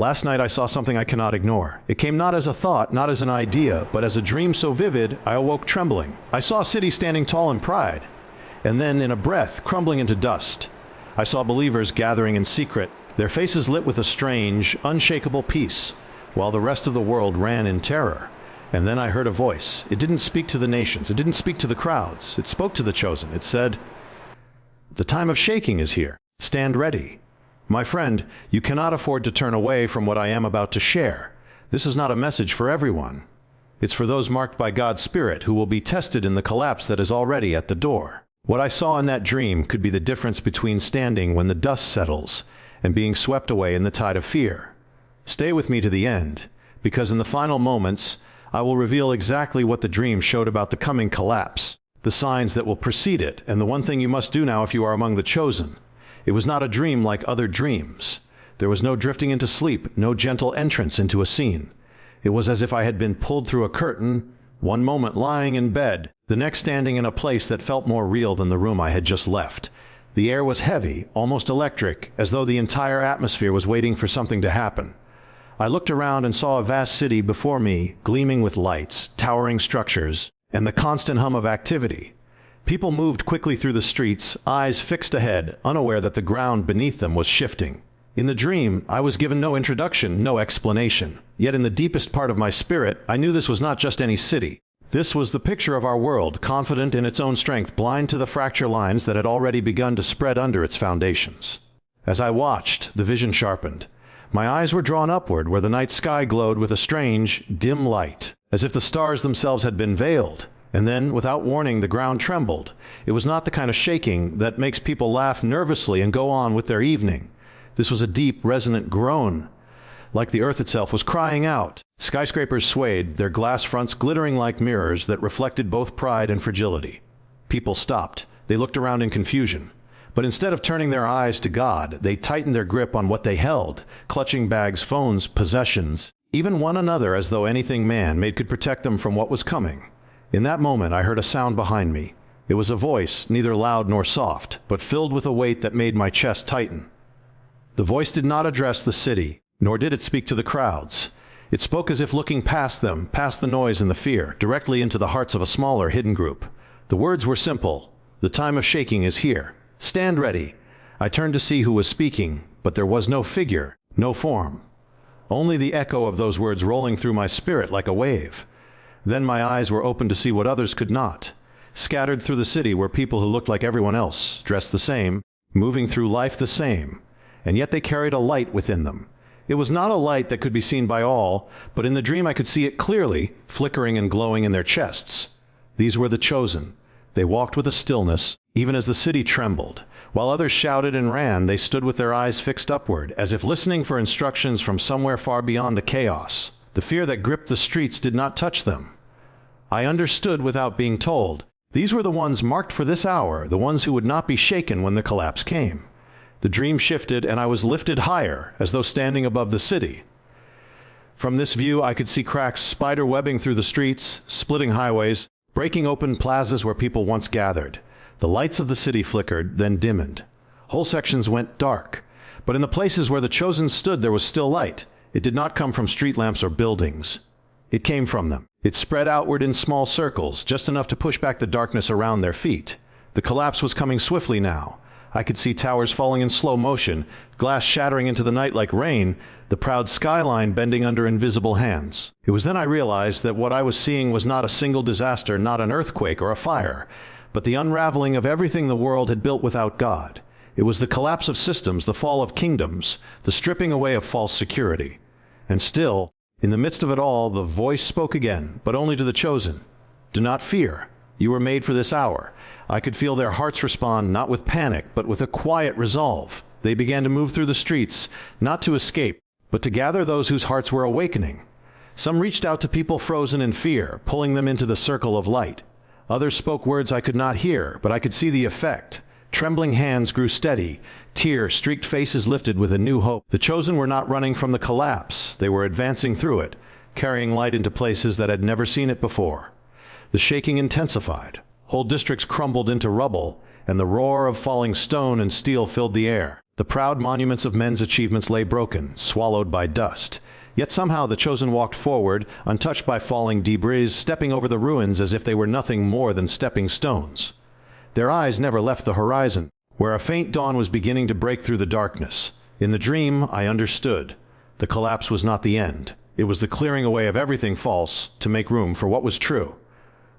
Last night I saw something I cannot ignore. It came not as a thought, not as an idea, but as a dream so vivid, I awoke trembling. I saw a city standing tall in pride, and then, in a breath, crumbling into dust. I saw believers gathering in secret, their faces lit with a strange, unshakable peace, while the rest of the world ran in terror. And then I heard a voice. It didn't speak to the nations. It didn't speak to the crowds. It spoke to the chosen. It said, "The time of shaking is here. Stand ready." My friend, you cannot afford to turn away from what I am about to share. This is not a message for everyone. It's for those marked by God's Spirit who will be tested in the collapse that is already at the door. What I saw in that dream could be the difference between standing when the dust settles and being swept away in the tide of fear. Stay with me to the end, because in the final moments, I will reveal exactly what the dream showed about the coming collapse, the signs that will precede it, and the one thing you must do now if you are among the chosen. It was not a dream like other dreams. There was no drifting into sleep, no gentle entrance into a scene. It was as if I had been pulled through a curtain, one moment lying in bed, the next standing in a place that felt more real than the room I had just left. The air was heavy, almost electric, as though the entire atmosphere was waiting for something to happen. I looked around and saw a vast city before me, gleaming with lights, towering structures, and the constant hum of activity. People moved quickly through the streets, eyes fixed ahead, unaware that the ground beneath them was shifting. In the dream, I was given no introduction, no explanation. Yet in the deepest part of my spirit, I knew this was not just any city. This was the picture of our world, confident in its own strength, blind to the fracture lines that had already begun to spread under its foundations. As I watched, the vision sharpened. My eyes were drawn upward, where the night sky glowed with a strange, dim light, as if the stars themselves had been veiled. And then, without warning, the ground trembled. It was not the kind of shaking that makes people laugh nervously and go on with their evening. This was a deep, resonant groan, like the earth itself was crying out. Skyscrapers swayed, their glass fronts glittering like mirrors that reflected both pride and fragility. People stopped. They looked around in confusion. But instead of turning their eyes to God, they tightened their grip on what they held, clutching bags, phones, possessions, even one another, as though anything man-made could protect them from what was coming. In that moment, I heard a sound behind me. It was a voice, neither loud nor soft, but filled with a weight that made my chest tighten. The voice did not address the city, nor did it speak to the crowds. It spoke as if looking past them, past the noise and the fear, directly into the hearts of a smaller, hidden group. The words were simple. The time of shaking is here. Stand ready. I turned to see who was speaking, but there was no figure, no form. Only the echo of those words rolling through my spirit like a wave. Then my eyes were opened to see what others could not. Scattered through the city were people who looked like everyone else, dressed the same, moving through life the same, and yet they carried a light within them. It was not a light that could be seen by all, but in the dream I could see it clearly, flickering and glowing in their chests. These were the chosen. They walked with a stillness, even as the city trembled. While others shouted and ran, they stood with their eyes fixed upward, as if listening for instructions from somewhere far beyond the chaos. The fear that gripped the streets did not touch them. I understood without being told. These were the ones marked for this hour, the ones who would not be shaken when the collapse came. The dream shifted, and I was lifted higher, as though standing above the city. From this view, I could see cracks spider-webbing through the streets, splitting highways, breaking open plazas where people once gathered. The lights of the city flickered, then dimmed. Whole sections went dark. But in the places where the chosen stood, there was still light. It did not come from street lamps or buildings. It came from them. It spread outward in small circles, just enough to push back the darkness around their feet. The collapse was coming swiftly now. I could see towers falling in slow motion, glass shattering into the night like rain, the proud skyline bending under invisible hands. It was then I realized that what I was seeing was not a single disaster, not an earthquake or a fire, but the unraveling of everything the world had built without God. It was the collapse of systems, the fall of kingdoms, the stripping away of false security. And still, in the midst of it all, the voice spoke again, but only to the chosen. Do not fear. You were made for this hour. I could feel their hearts respond, not with panic, but with a quiet resolve. They began to move through the streets, not to escape, but to gather those whose hearts were awakening. Some reached out to people frozen in fear, pulling them into the circle of light. Others spoke words I could not hear, but I could see the effect. Trembling hands grew steady. Tear-streaked faces lifted with a new hope. The chosen were not running from the collapse. They were advancing through it, carrying light into places that had never seen it before. The shaking intensified. Whole districts crumbled into rubble, and the roar of falling stone and steel filled the air. The proud monuments of men's achievements lay broken, swallowed by dust. Yet somehow the chosen walked forward, untouched by falling debris, stepping over the ruins as if they were nothing more than stepping stones. Their eyes never left the horizon, where a faint dawn was beginning to break through the darkness. In the dream, I understood. The collapse was not the end. It was the clearing away of everything false to make room for what was true.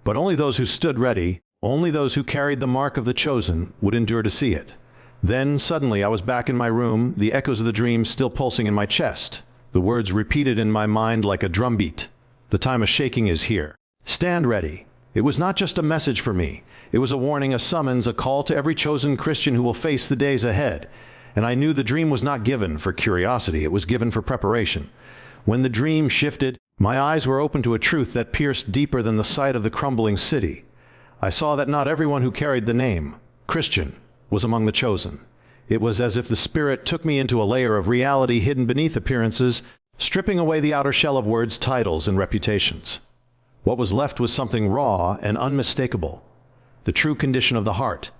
But only those who stood ready, only those who carried the mark of the chosen, would endure to see it. Then, suddenly, I was back in my room, the echoes of the dream still pulsing in my chest. The words repeated in my mind like a drumbeat. The time of shaking is here. Stand ready. It was not just a message for me. It was a warning, a summons, a call to every chosen Christian who will face the days ahead. And I knew the dream was not given for curiosity. It was given for preparation. When the dream shifted, my eyes were open to a truth that pierced deeper than the sight of the crumbling city. I saw that not everyone who carried the name, Christian, was among the chosen. It was as if the Spirit took me into a layer of reality hidden beneath appearances, stripping away the outer shell of words, titles, and reputations. What was left was something raw and unmistakable, the true condition of the heart.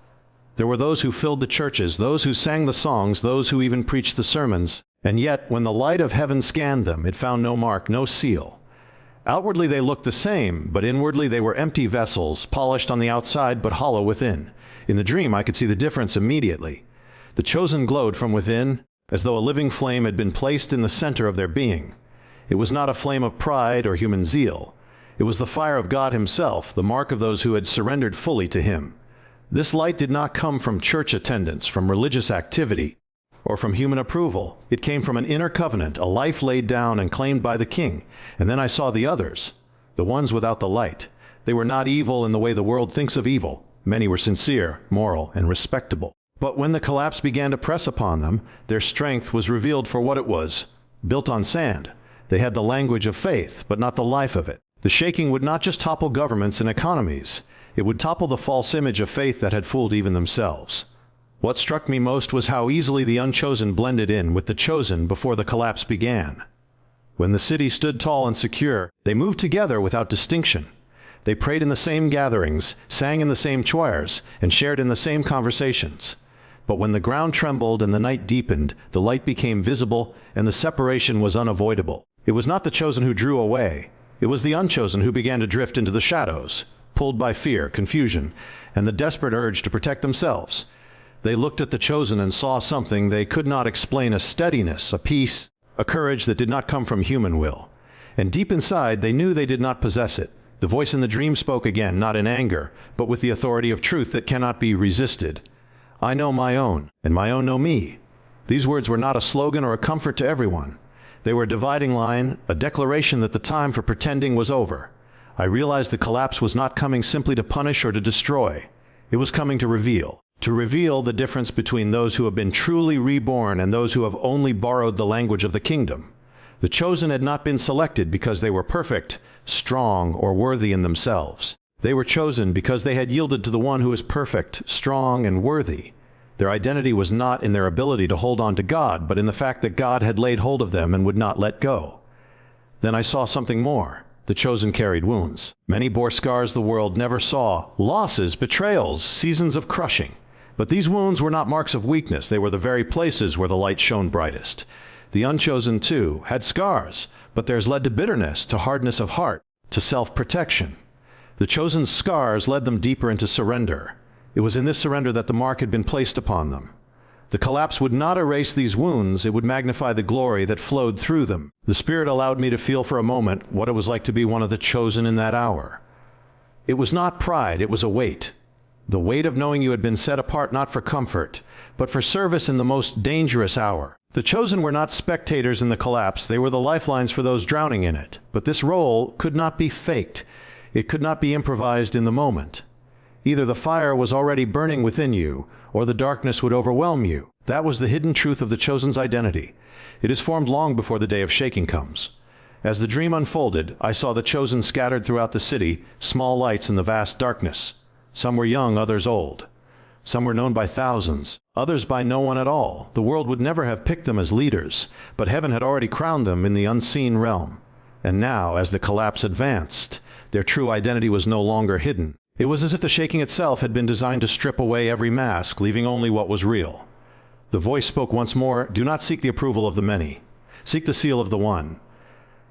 There were those who filled the churches, those who sang the songs, those who even preached the sermons, and yet when the light of heaven scanned them, it found no mark, no seal. Outwardly they looked the same, but inwardly they were empty vessels, polished on the outside but hollow within. In the dream I could see the difference immediately. The chosen glowed from within, as though a living flame had been placed in the center of their being. It was not a flame of pride or human zeal. It was the fire of God Himself, the mark of those who had surrendered fully to Him. This light did not come from church attendance, from religious activity, or from human approval. It came from an inner covenant, a life laid down and claimed by the King. And then I saw the others, the ones without the light. They were not evil in the way the world thinks of evil. Many were sincere, moral, and respectable. But when the collapse began to press upon them, their strength was revealed for what it was, built on sand. They had the language of faith, but not the life of it. The shaking would not just topple governments and economies. It would topple the false image of faith that had fooled even themselves. What struck me most was how easily the unchosen blended in with the chosen before the collapse began. When the city stood tall and secure, they moved together without distinction. They prayed in the same gatherings, sang in the same choirs, and shared in the same conversations. But when the ground trembled and the night deepened, the light became visible, and the separation was unavoidable. It was not the chosen who drew away. It was the unchosen who began to drift into the shadows, pulled by fear, confusion, and the desperate urge to protect themselves. They looked at the chosen and saw something they could not explain, a steadiness, a peace, a courage that did not come from human will. And deep inside, they knew they did not possess it. The voice in the dream spoke again, not in anger, but with the authority of truth that cannot be resisted. I know my own, and my own know me. These words were not a slogan or a comfort to everyone. They were a dividing line, a declaration that the time for pretending was over. I realized the collapse was not coming simply to punish or to destroy. It was coming to reveal the difference between those who have been truly reborn and those who have only borrowed the language of the kingdom. The chosen had not been selected because they were perfect, strong, or worthy in themselves. They were chosen because they had yielded to the one who is perfect, strong, and worthy. Their identity was not in their ability to hold on to God, but in the fact that God had laid hold of them and would not let go. Then I saw something more. The chosen carried wounds. Many bore scars the world never saw, losses, betrayals, seasons of crushing. But these wounds were not marks of weakness. They were the very places where the light shone brightest. The unchosen, too, had scars, but theirs led to bitterness, to hardness of heart, to self-protection. The chosen scars led them deeper into surrender. It was in this surrender that the mark had been placed upon them. The collapse would not erase these wounds, it would magnify the glory that flowed through them. The Spirit allowed me to feel for a moment what it was like to be one of the chosen in that hour. It was not pride, it was a weight. The weight of knowing you had been set apart not for comfort, but for service in the most dangerous hour. The chosen were not spectators in the collapse, they were the lifelines for those drowning in it. But this role could not be faked. It could not be improvised in the moment. Either the fire was already burning within you, or the darkness would overwhelm you. That was the hidden truth of the chosen's identity. It is formed long before the day of shaking comes. As the dream unfolded, I saw the chosen scattered throughout the city, small lights in the vast darkness. Some were young, others old. Some were known by thousands, others by no one at all. The world would never have picked them as leaders, but heaven had already crowned them in the unseen realm. And now, as the collapse advanced, their true identity was no longer hidden. It was as if the shaking itself had been designed to strip away every mask, leaving only what was real. The voice spoke once more, "Do not seek the approval of the many. Seek the seal of the one."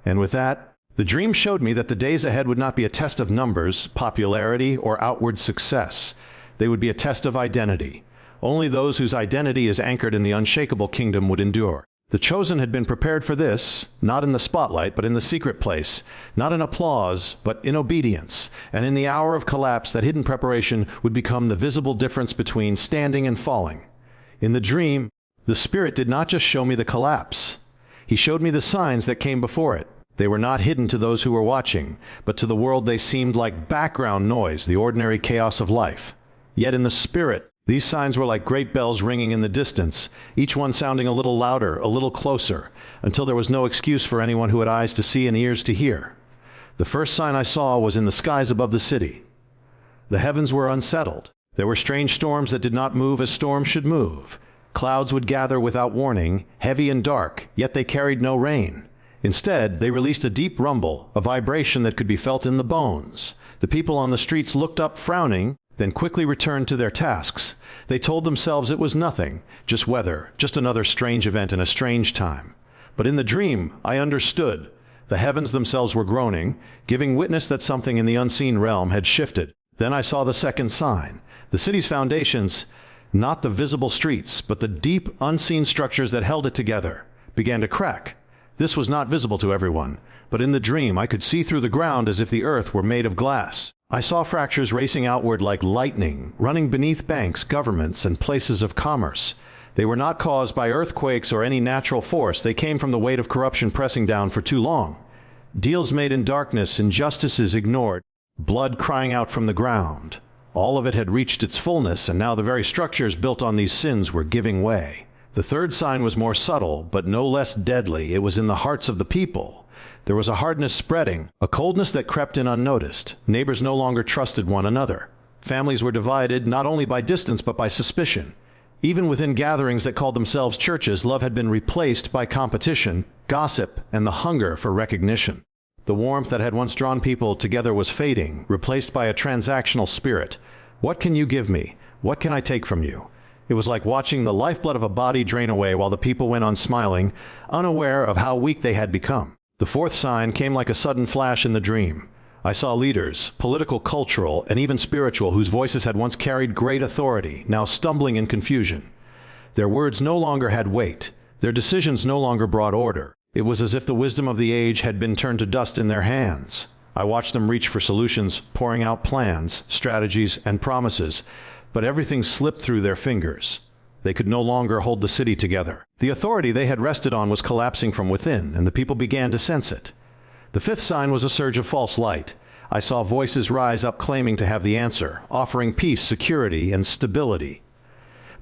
And with that, the dream showed me that the days ahead would not be a test of numbers, popularity, or outward success. They would be a test of identity. Only those whose identity is anchored in the unshakable kingdom would endure. The chosen had been prepared for this, not in the spotlight, but in the secret place, not in applause, but in obedience. And in the hour of collapse, that hidden preparation would become the visible difference between standing and falling. In the dream, the Spirit did not just show me the collapse. He showed me the signs that came before it. They were not hidden to those who were watching, but to the world they seemed like background noise, the ordinary chaos of life. Yet in the Spirit, these signs were like great bells ringing in the distance, each one sounding a little louder, a little closer, until there was no excuse for anyone who had eyes to see and ears to hear. The first sign I saw was in the skies above the city. The heavens were unsettled. There were strange storms that did not move as storms should move. Clouds would gather without warning, heavy and dark, yet they carried no rain. Instead, they released a deep rumble, a vibration that could be felt in the bones. The people on the streets looked up frowning, then quickly returned to their tasks. They told themselves it was nothing, just weather, just another strange event in a strange time. But in the dream, I understood. The heavens themselves were groaning, giving witness that something in the unseen realm had shifted. Then I saw the second sign. The city's foundations, not the visible streets, but the deep, unseen structures that held it together, began to crack. This was not visible to everyone, but in the dream I could see through the ground as if the earth were made of glass. I saw fractures racing outward like lightning, running beneath banks, governments, and places of commerce. They were not caused by earthquakes or any natural force. They came from the weight of corruption pressing down for too long. Deals made in darkness, injustices ignored, blood crying out from the ground. All of it had reached its fullness, and now the very structures built on these sins were giving way. The third sign was more subtle, but no less deadly. It was in the hearts of the people. There was a hardness spreading, a coldness that crept in unnoticed. Neighbors no longer trusted one another. Families were divided not only by distance but by suspicion. Even within gatherings that called themselves churches, love had been replaced by competition, gossip, and the hunger for recognition. The warmth that had once drawn people together was fading, replaced by a transactional spirit. What can you give me? What can I take from you? It was like watching the lifeblood of a body drain away while the people went on smiling, unaware of how weak they had become. The fourth sign came like a sudden flash in the dream. I saw leaders, political, cultural, and even spiritual, whose voices had once carried great authority, now stumbling in confusion. Their words no longer had weight. Their decisions no longer brought order. It was as if the wisdom of the age had been turned to dust in their hands. I watched them reach for solutions, pouring out plans, strategies, and promises, but everything slipped through their fingers. They could no longer hold the city together. The authority they had rested on was collapsing from within, and the people began to sense it. The fifth sign was a surge of false light. I saw voices rise up claiming to have the answer, offering peace, security, and stability.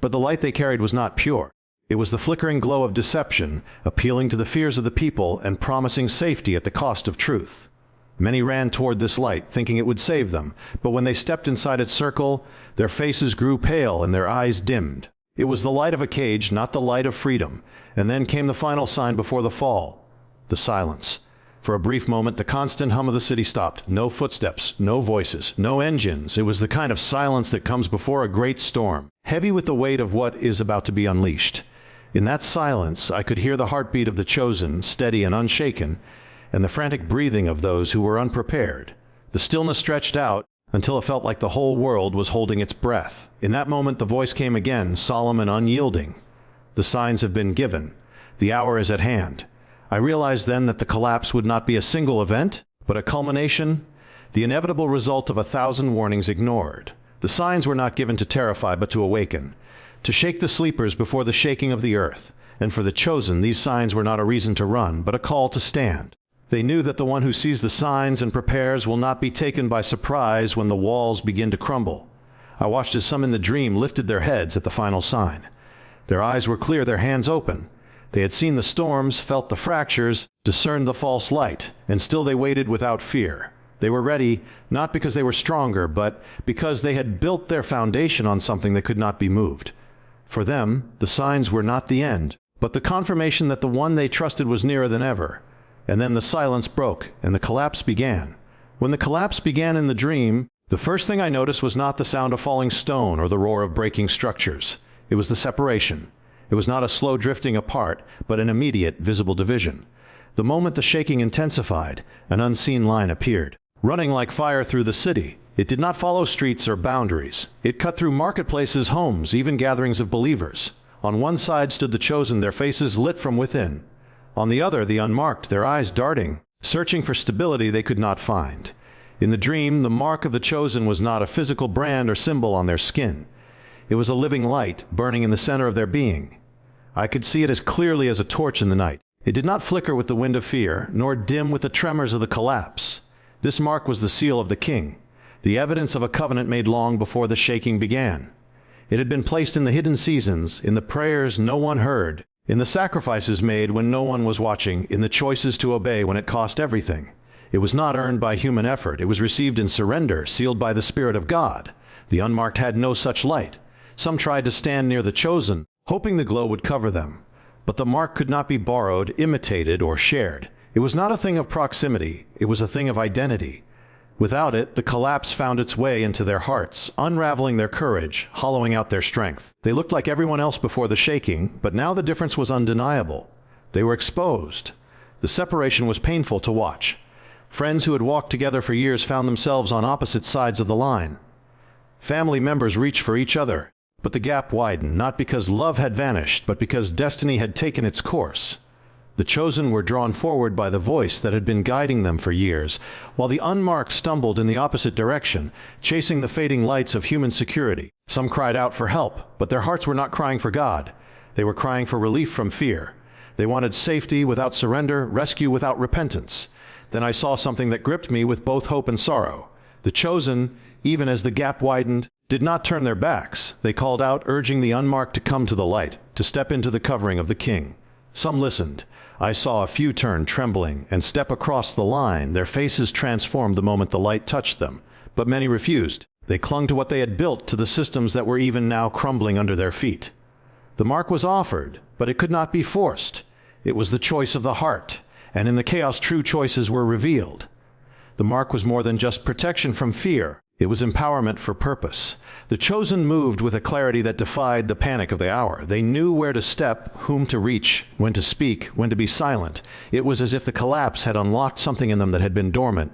But the light they carried was not pure. It was the flickering glow of deception, appealing to the fears of the people and promising safety at the cost of truth. Many ran toward this light, thinking it would save them, but when they stepped inside its circle, their faces grew pale and their eyes dimmed. It was the light of a cage, not the light of freedom. And then came the final sign before the fall, the silence. For a brief moment, the constant hum of the city stopped. No footsteps, no voices, no engines. It was the kind of silence that comes before a great storm, heavy with the weight of what is about to be unleashed. In that silence, I could hear the heartbeat of the chosen, steady and unshaken, and the frantic breathing of those who were unprepared. The stillness stretched out until it felt like the whole world was holding its breath. In that moment, the voice came again, solemn and unyielding. The signs have been given. The hour is at hand. I realized then that the collapse would not be a single event, but a culmination, the inevitable result of 1,000 warnings ignored. The signs were not given to terrify, but to awaken, to shake the sleepers before the shaking of the earth. And for the chosen, these signs were not a reason to run, but a call to stand. They knew that the one who sees the signs and prepares will not be taken by surprise when the walls begin to crumble. I watched as some in the dream lifted their heads at the final sign. Their eyes were clear, their hands open. They had seen the storms, felt the fractures, discerned the false light, and still they waited without fear. They were ready, not because they were stronger, but because they had built their foundation on something that could not be moved. For them, the signs were not the end, but the confirmation that the one they trusted was nearer than ever. And then the silence broke, and the collapse began. When the collapse began in the dream, the first thing I noticed was not the sound of falling stone or the roar of breaking structures. It was the separation. It was not a slow drifting apart, but an immediate, visible division. The moment the shaking intensified, an unseen line appeared, running like fire through the city. It did not follow streets or boundaries. It cut through marketplaces, homes, even gatherings of believers. On one side stood the chosen, their faces lit from within. On the other, the unmarked, their eyes darting, searching for stability they could not find. In the dream, the mark of the chosen was not a physical brand or symbol on their skin. It was a living light, burning in the center of their being. I could see it as clearly as a torch in the night. It did not flicker with the wind of fear, nor dim with the tremors of the collapse. This mark was the seal of the king, the evidence of a covenant made long before the shaking began. It had been placed in the hidden seasons, in the prayers no one heard, in the sacrifices made when no one was watching, in the choices to obey when it cost everything. It was not earned by human effort. It was received in surrender, sealed by the Spirit of God. The unmarked had no such light. Some tried to stand near the chosen, hoping the glow would cover them. But the mark could not be borrowed, imitated, or shared. It was not a thing of proximity. It was a thing of identity. Without it, the collapse found its way into their hearts, unraveling their courage, hollowing out their strength. They looked like everyone else before the shaking, but now the difference was undeniable. They were exposed. The separation was painful to watch. Friends who had walked together for years found themselves on opposite sides of the line. Family members reached for each other, but the gap widened, not because love had vanished, but because destiny had taken its course. The chosen were drawn forward by the voice that had been guiding them for years, while the unmarked stumbled in the opposite direction, chasing the fading lights of human security. Some cried out for help, but their hearts were not crying for God. They were crying for relief from fear. They wanted safety without surrender, rescue without repentance. Then I saw something that gripped me with both hope and sorrow. The chosen, even as the gap widened, did not turn their backs. They called out, urging the unmarked to come to the light, to step into the covering of the king. Some listened. I saw a few turn, trembling, and step across the line, their faces transformed the moment the light touched them. But many refused. They clung to what they had built, to the systems that were even now crumbling under their feet. The mark was offered, but it could not be forced. It was the choice of the heart, and in the chaos true choices were revealed. The mark was more than just protection from fear. It was empowerment for purpose. The chosen moved with a clarity that defied the panic of the hour. They knew where to step, whom to reach, when to speak, when to be silent. It was as if the collapse had unlocked something in them that had been dormant.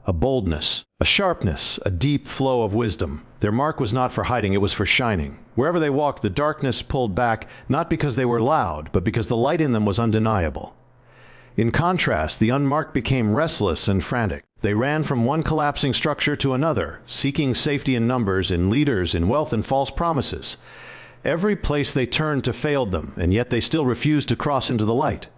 A boldness, a sharpness, a deep flow of wisdom. Their mark was not for hiding, it was for shining. Wherever they walked, the darkness pulled back, not because they were loud, but because the light in them was undeniable. In contrast, the unmarked became restless and frantic. They ran from one collapsing structure to another, seeking safety in numbers, in leaders, in wealth, and false promises. Every place they turned to failed them, and yet they still refused to cross into the light.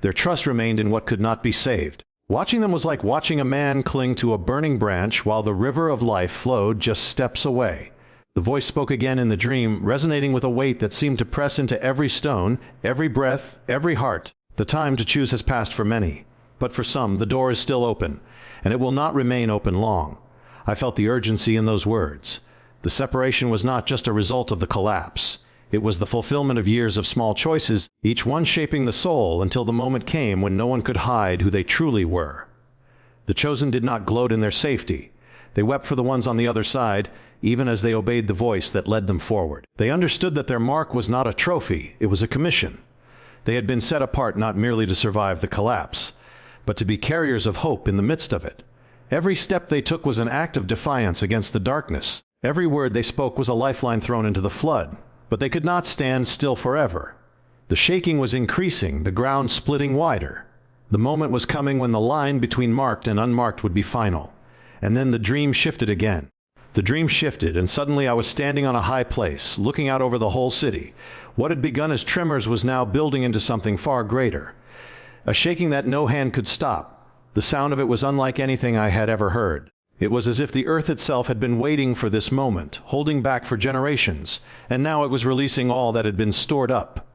Their trust remained in what could not be saved. Watching them was like watching a man cling to a burning branch while the river of life flowed just steps away. The voice spoke again in the dream, resonating with a weight that seemed to press into every stone, every breath, every heart. The time to choose has passed for many, but for some the door is still open, and it will not remain open long. I felt the urgency in those words. The separation was not just a result of the collapse. It was the fulfillment of years of small choices, each one shaping the soul until the moment came when no one could hide who they truly were. The chosen did not gloat in their safety. They wept for the ones on the other side, even as they obeyed the voice that led them forward. They understood that their mark was not a trophy, it was a commission. They had been set apart not merely to survive the collapse, but to be carriers of hope in the midst of it. Every step they took was an act of defiance against the darkness. Every word they spoke was a lifeline thrown into the flood. But they could not stand still forever. The shaking was increasing, the ground splitting wider. The moment was coming when the line between marked and unmarked would be final. And then the dream shifted again. The dream shifted, and suddenly I was standing on a high place, looking out over the whole city. What had begun as tremors was now building into something far greater. A shaking that no hand could stop. The sound of it was unlike anything I had ever heard. It was as if the earth itself had been waiting for this moment, holding back for generations, and now it was releasing all that had been stored up.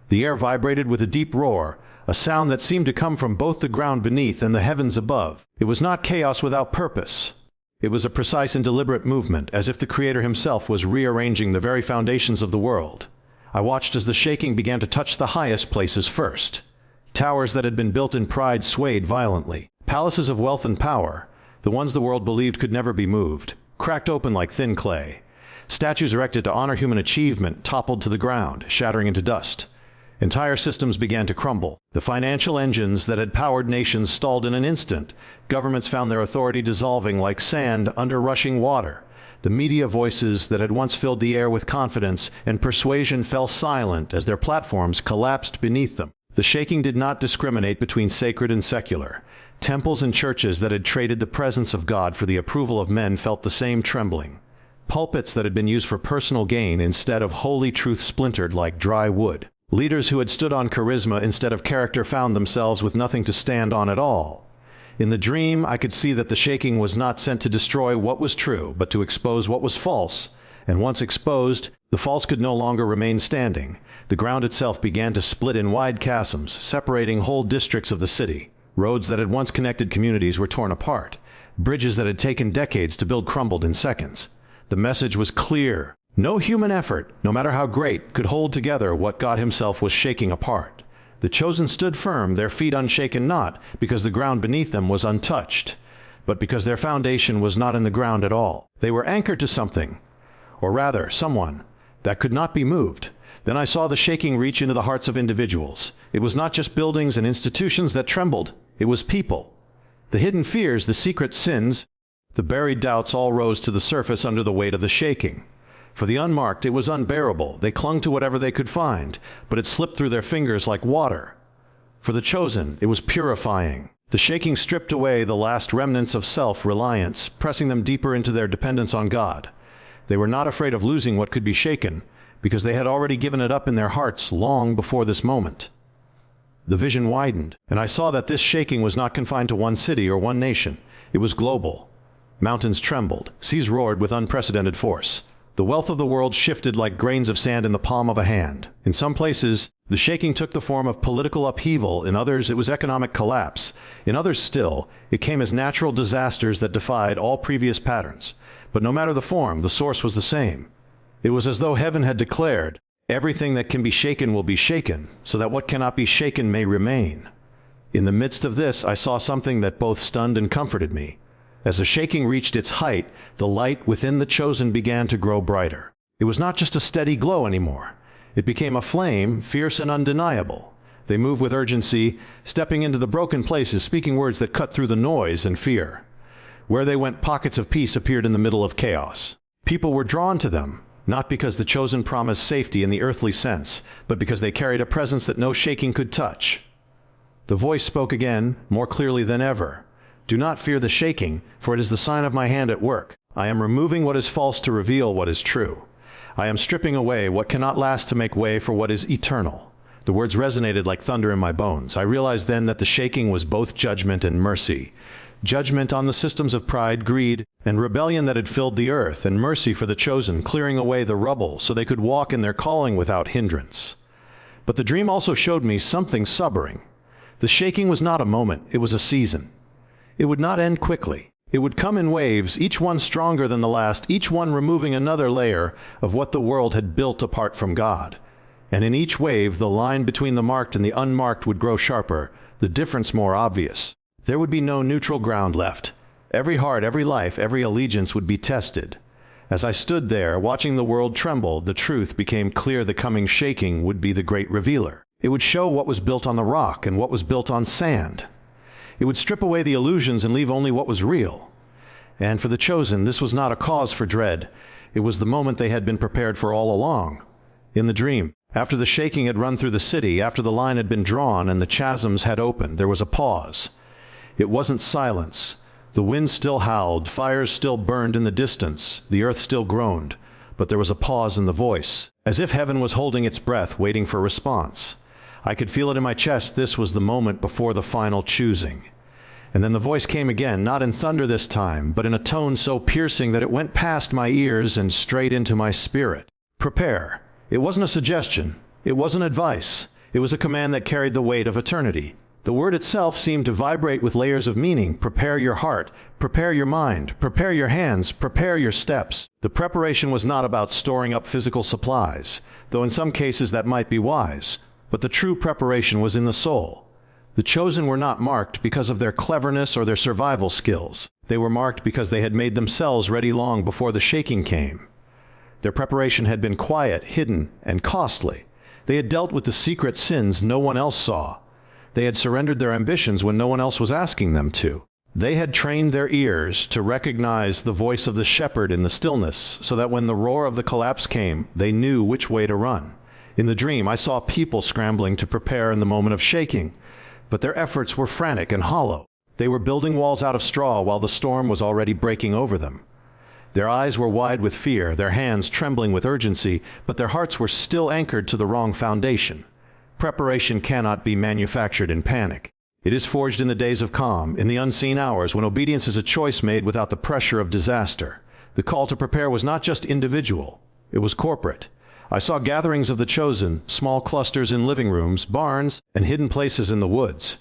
The air vibrated with a deep roar, a sound that seemed to come from both the ground beneath and the heavens above. It was not chaos without purpose. It was a precise and deliberate movement, as if the Creator himself was rearranging the very foundations of the world. I watched as the shaking began to touch the highest places first. Towers that had been built in pride swayed violently. Palaces of wealth and power, the ones the world believed could never be moved, cracked open like thin clay. Statues erected to honor human achievement toppled to the ground, shattering into dust. Entire systems began to crumble. The financial engines that had powered nations stalled in an instant. Governments found their authority dissolving like sand under rushing water. The media voices that had once filled the air with confidence and persuasion fell silent as their platforms collapsed beneath them. The shaking did not discriminate between sacred and secular. Temples and churches that had traded the presence of God for the approval of men felt the same trembling. Pulpits that had been used for personal gain instead of holy truth splintered like dry wood. Leaders who had stood on charisma instead of character found themselves with nothing to stand on at all. In the dream, I could see that the shaking was not sent to destroy what was true, but to expose what was false. And once exposed, the false could no longer remain standing. The ground itself began to split in wide chasms, separating whole districts of the city. Roads that had once connected communities were torn apart. Bridges that had taken decades to build crumbled in seconds. The message was clear. No human effort, no matter how great, could hold together what God himself was shaking apart. The chosen stood firm, their feet unshaken, not because the ground beneath them was untouched, but because their foundation was not in the ground at all. They were anchored to something, or rather, someone, that could not be moved. Then I saw the shaking reach into the hearts of individuals. It was not just buildings and institutions that trembled. It was people. The hidden fears, the secret sins, the buried doubts all rose to the surface under the weight of the shaking. For the unmarked, it was unbearable. They clung to whatever they could find, but it slipped through their fingers like water. For the chosen, it was purifying. The shaking stripped away the last remnants of self-reliance, pressing them deeper into their dependence on God. They were not afraid of losing what could be shaken, because they had already given it up in their hearts long before this moment. The vision widened, and I saw that this shaking was not confined to one city or one nation. It was global. Mountains trembled, seas roared with unprecedented force. The wealth of the world shifted like grains of sand in the palm of a hand. In some places, the shaking took the form of political upheaval. In others, it was economic collapse. In others still, it came as natural disasters that defied all previous patterns. But no matter the form, the source was the same. It was as though heaven had declared, everything that can be shaken will be shaken, so that what cannot be shaken may remain. In the midst of this, I saw something that both stunned and comforted me. As the shaking reached its height, the light within the chosen began to grow brighter. It was not just a steady glow anymore. It became a flame, fierce and undeniable. They moved with urgency, stepping into the broken places, speaking words that cut through the noise and fear. Where they went, pockets of peace appeared in the middle of chaos. People were drawn to them, not because the chosen promised safety in the earthly sense, but because they carried a presence that no shaking could touch. The voice spoke again, more clearly than ever. Do not fear the shaking, for it is the sign of my hand at work. I am removing what is false to reveal what is true. I am stripping away what cannot last to make way for what is eternal. The words resonated like thunder in my bones. I realized then that the shaking was both judgment and mercy. Judgment on the systems of pride, greed, and rebellion that had filled the earth, and mercy for the chosen, clearing away the rubble so they could walk in their calling without hindrance. But the dream also showed me something sobering. The shaking was not a moment, it was a season. It would not end quickly. It would come in waves, each one stronger than the last, each one removing another layer of what the world had built apart from God. And in each wave, the line between the marked and the unmarked would grow sharper, the difference more obvious. There would be no neutral ground left. Every heart, every life, every allegiance would be tested. As I stood there, watching the world tremble, the truth became clear. The coming shaking would be the great revealer. It would show what was built on the rock and what was built on sand. It would strip away the illusions and leave only what was real. And for the chosen, this was not a cause for dread. It was the moment they had been prepared for all along. In the dream, after the shaking had run through the city, after the line had been drawn and the chasms had opened, there was a pause. It wasn't silence. The wind still howled, fires still burned in the distance, the earth still groaned, but there was a pause in the voice, as if heaven was holding its breath, waiting for response. I could feel it in my chest. This was the moment before the final choosing. And then the voice came again, not in thunder this time, but in a tone so piercing that it went past my ears and straight into my spirit. Prepare. It wasn't a suggestion. It wasn't advice. It was a command that carried the weight of eternity. The word itself seemed to vibrate with layers of meaning. Prepare your heart. Prepare your mind. Prepare your hands. Prepare your steps. The preparation was not about storing up physical supplies, though in some cases that might be wise. But the true preparation was in the soul. The chosen were not marked because of their cleverness or their survival skills. They were marked because they had made themselves ready long before the shaking came. Their preparation had been quiet, hidden, and costly. They had dealt with the secret sins no one else saw. They had surrendered their ambitions when no one else was asking them to. They had trained their ears to recognize the voice of the shepherd in the stillness, so that when the roar of the collapse came, they knew which way to run. In the dream, I saw people scrambling to prepare in the moment of shaking, but their efforts were frantic and hollow. They were building walls out of straw while the storm was already breaking over them. Their eyes were wide with fear, their hands trembling with urgency, but their hearts were still anchored to the wrong foundation. Preparation cannot be manufactured in panic. It is forged in the days of calm, in the unseen hours when obedience is a choice made without the pressure of disaster. The call to prepare was not just individual, it was corporate. I saw gatherings of the chosen, small clusters in living rooms, barns, and hidden places in the woods.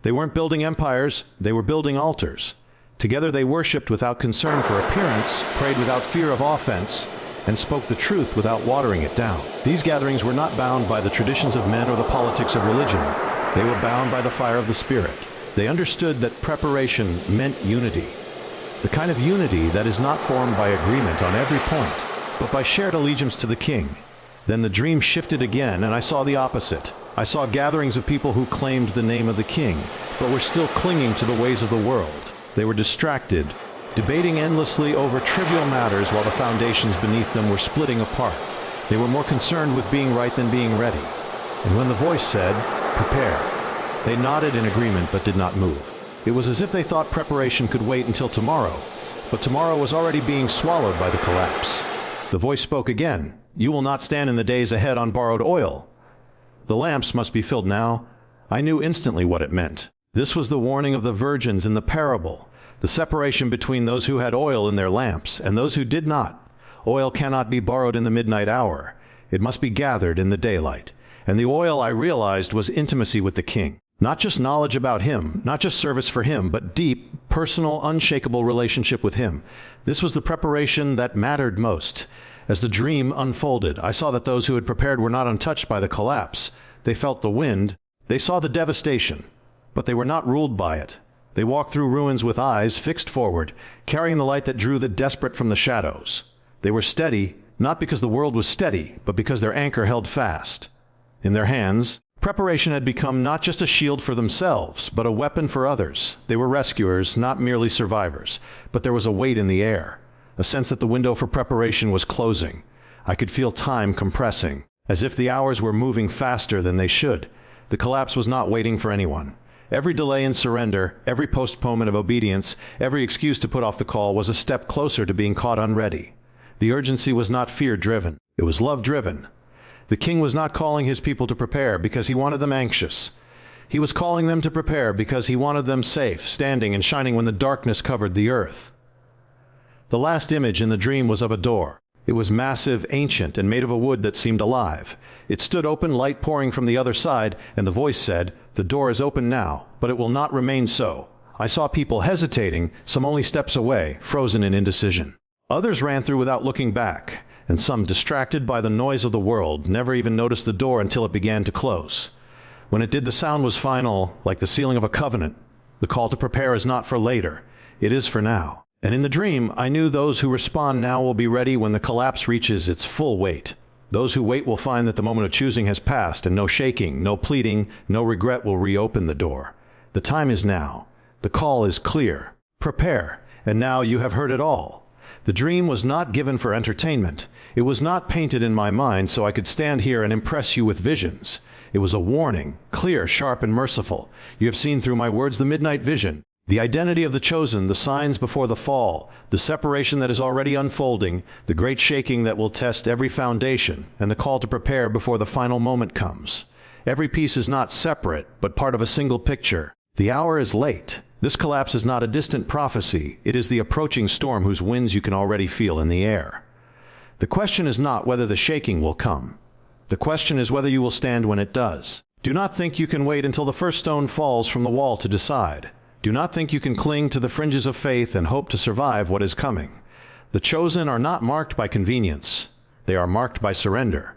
They weren't building empires, they were building altars. Together they worshipped without concern for appearance, prayed without fear of offense, and spoke the truth without watering it down. These gatherings were not bound by the traditions of men or the politics of religion. They were bound by the fire of the Spirit. They understood that preparation meant unity. The kind of unity that is not formed by agreement on every point, but by shared allegiance to the King. Then the dream shifted again, and I saw the opposite. I saw gatherings of people who claimed the name of the King, but were still clinging to the ways of the world. They were distracted, debating endlessly over trivial matters while the foundations beneath them were splitting apart. They were more concerned with being right than being ready. And when the voice said, "Prepare," they nodded in agreement but did not move. It was as if they thought preparation could wait until tomorrow, but tomorrow was already being swallowed by the collapse. The voice spoke again, "You will not stand in the days ahead on borrowed oil." The lamps must be filled now. I knew instantly what it meant. This was the warning of the virgins in the parable, the separation between those who had oil in their lamps and those who did not. Oil cannot be borrowed in the midnight hour. It must be gathered in the daylight. And the oil, I realized, was intimacy with the King. Not just knowledge about him, not just service for him, but deep, personal, unshakable relationship with him. This was the preparation that mattered most. As the dream unfolded, I saw that those who had prepared were not untouched by the collapse. They felt the wind. They saw the devastation. But they were not ruled by it. They walked through ruins with eyes fixed forward, carrying the light that drew the desperate from the shadows. They were steady, not because the world was steady, but because their anchor held fast. In their hands, preparation had become not just a shield for themselves, but a weapon for others. They were rescuers, not merely survivors. But there was a weight in the air, a sense that the window for preparation was closing. I could feel time compressing, as if the hours were moving faster than they should. The collapse was not waiting for anyone. Every delay in surrender, every postponement of obedience, every excuse to put off the call was a step closer to being caught unready. The urgency was not fear-driven. It was love-driven. The King was not calling his people to prepare because he wanted them anxious. He was calling them to prepare because he wanted them safe, standing and shining when the darkness covered the earth. The last image in the dream was of a door. It was massive, ancient, and made of a wood that seemed alive. It stood open, light pouring from the other side, and the voice said, "The door is open now, but it will not remain so." I saw people hesitating, some only steps away, frozen in indecision. Others ran through without looking back, and some, distracted by the noise of the world, never even noticed the door until it began to close. When it did, the sound was final, like the sealing of a covenant. The call to prepare is not for later. It is for now. And in the dream, I knew those who respond now will be ready when the collapse reaches its full weight. Those who wait will find that the moment of choosing has passed, and no shaking, no pleading, no regret will reopen the door. The time is now. The call is clear. Prepare, and now you have heard it all. The dream was not given for entertainment. It was not painted in my mind so I could stand here and impress you with visions. It was a warning, clear, sharp, and merciful. You have seen through my words the midnight vision, the identity of the chosen, the signs before the fall, the separation that is already unfolding, the great shaking that will test every foundation, and the call to prepare before the final moment comes. Every piece is not separate, but part of a single picture. The hour is late. This collapse is not a distant prophecy. It is the approaching storm whose winds you can already feel in the air. The question is not whether the shaking will come. The question is whether you will stand when it does. Do not think you can wait until the first stone falls from the wall to decide. Do not think you can cling to the fringes of faith and hope to survive what is coming. The chosen are not marked by convenience. They are marked by surrender.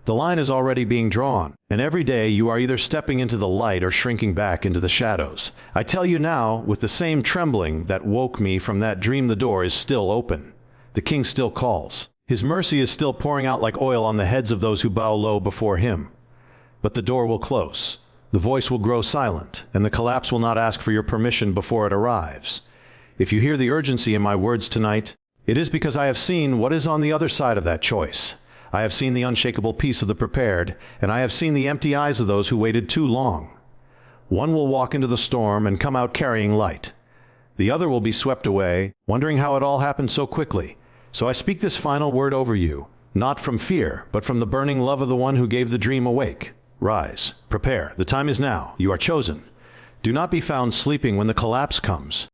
The line is already being drawn, and every day you are either stepping into the light or shrinking back into the shadows. I tell you now, with the same trembling that woke me from that dream, the door is still open. The King still calls. His mercy is still pouring out like oil on the heads of those who bow low before him. But the door will close, the voice will grow silent, and the collapse will not ask for your permission before it arrives. If you hear the urgency in my words tonight, it is because I have seen what is on the other side of that choice. I have seen the unshakable peace of the prepared, and I have seen the empty eyes of those who waited too long. One will walk into the storm and come out carrying light. The other will be swept away, wondering how it all happened so quickly. So I speak this final word over you, not from fear, but from the burning love of the one who gave the dream awake. Rise, prepare, the time is now, you are chosen. Do not be found sleeping when the collapse comes.